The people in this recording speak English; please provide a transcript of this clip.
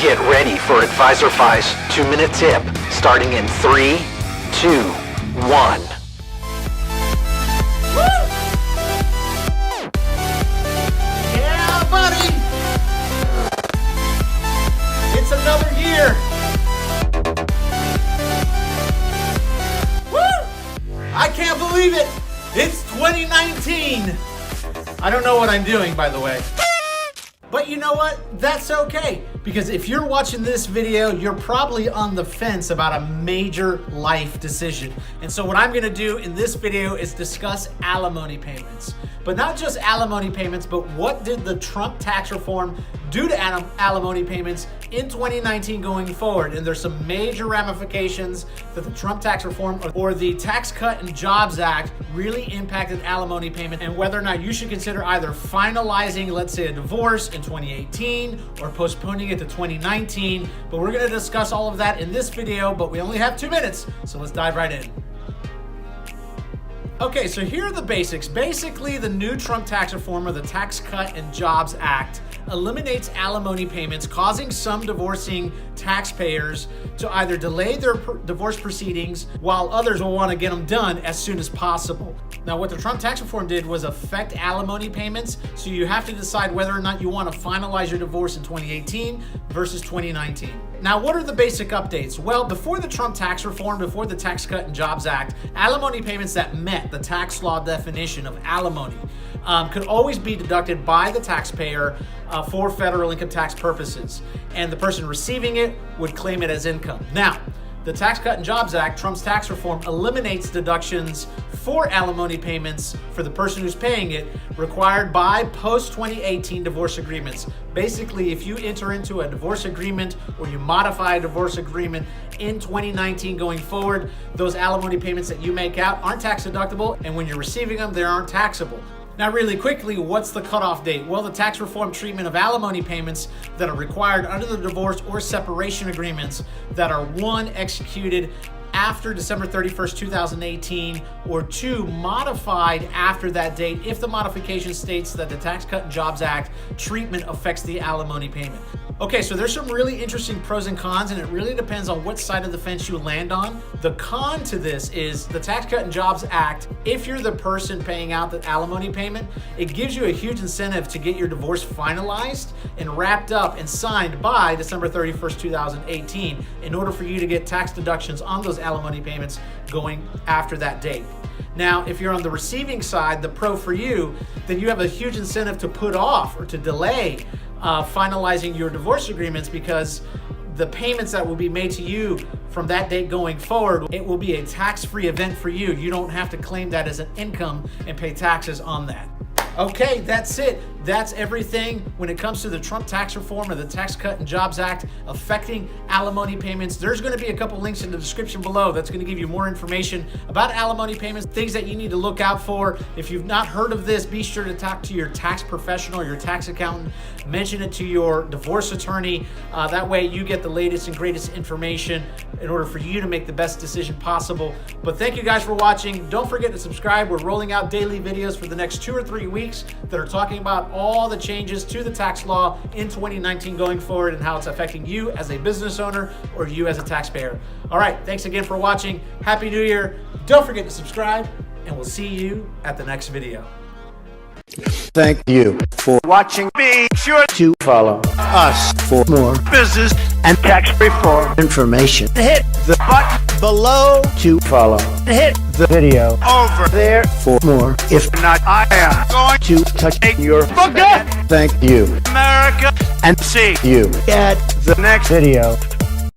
Get ready for AdvisorFi's 2-minute tip, starting in 3, 2, 1. Yeah, buddy! It's another year! Woo! I can't believe it! It's 2019! I don't know what I'm doing, by the way. But you know what? That's okay. Because if you're watching this video, you're probably on the fence about a major life decision. And so what I'm gonna do in this video is discuss alimony payments. But not just alimony payments, but what did the Trump tax reform do to alimony payments in 2019 going forward? And there's some major ramifications that the Trump tax reform or the Tax Cut and Jobs Act really impacted alimony payment, and whether or not you should consider either finalizing, let's say, a divorce in 2018 or postponing it to 2019. But we're gonna discuss all of that in this video, but we only have 2 minutes, so let's dive right in. Okay, so here are the basics. Basically, the new Trump tax reform, or the Tax Cut and Jobs Act, eliminates alimony payments, causing some divorcing taxpayers to either delay their divorce proceedings, while others will want to get them done as soon as possible. Now, what the Trump tax reform did was affect alimony payments, so you have to decide whether or not you want to finalize your divorce in 2018 versus 2019. Now, what are the basic updates? Well, before the Trump tax reform, before the Tax Cut and Jobs Act, alimony payments that met the tax law definition of alimony could always be deducted by the taxpayer for federal income tax purposes, and the person receiving it would claim it as income. Now, the Tax Cut and Jobs Act, Trump's tax reform, eliminates deductions for alimony payments for the person who's paying it required by post-2018 divorce agreements. Basically, if you enter into a divorce agreement or you modify a divorce agreement in 2019 going forward, those alimony payments that you make out aren't tax deductible, and when you're receiving them, they aren't taxable. Now, really quickly, what's the cutoff date? Well, the tax reform treatment of alimony payments that are required under the divorce or separation agreements that are 1, executed after December 31st, 2018, or 2, modified after that date if the modification states that the Tax Cut and Jobs Act treatment affects the alimony payment. Okay, so there's some really interesting pros and cons, and it really depends on what side of the fence you land on. The con to this is the Tax Cut and Jobs Act, if you're the person paying out the alimony payment, it gives you a huge incentive to get your divorce finalized and wrapped up and signed by December 31st, 2018 in order for you to get tax deductions on those alimony payments going after that date. Now, if you're on the receiving side, the pro for you, then you have a huge incentive to put off or to delay finalizing your divorce agreements, because the payments that will be made to you from that date going forward, it will be a tax-free event for you. You don't have to claim that as an income and pay taxes on that. Okay, that's it. That's everything when it comes to the Trump tax reform or the Tax Cut and Jobs Act affecting alimony payments. There's going to be a couple links in the description below that's going to give you more information about alimony payments, things that you need to look out for. If you've not heard of this, be sure to talk to your tax professional, your tax accountant, mention it to your divorce attorney. That way you get the latest and greatest information in order for you to make the best decision possible. But thank you guys for watching. Don't forget to subscribe. We're rolling out daily videos for the next 2 or 3 weeks that are talking about all the changes to the tax law in 2019 going forward and how it's affecting you as a business owner or you as a taxpayer. All right, thanks again for watching. Happy New Year. Don't forget to subscribe, and we'll see you at the next video. Thank you for watching. Be sure to follow us for more business and tax reform information. Hit the button below to follow. Hit the video over there for more. If not, I am going to touch your butt. Thank you, America, and see you at the next video.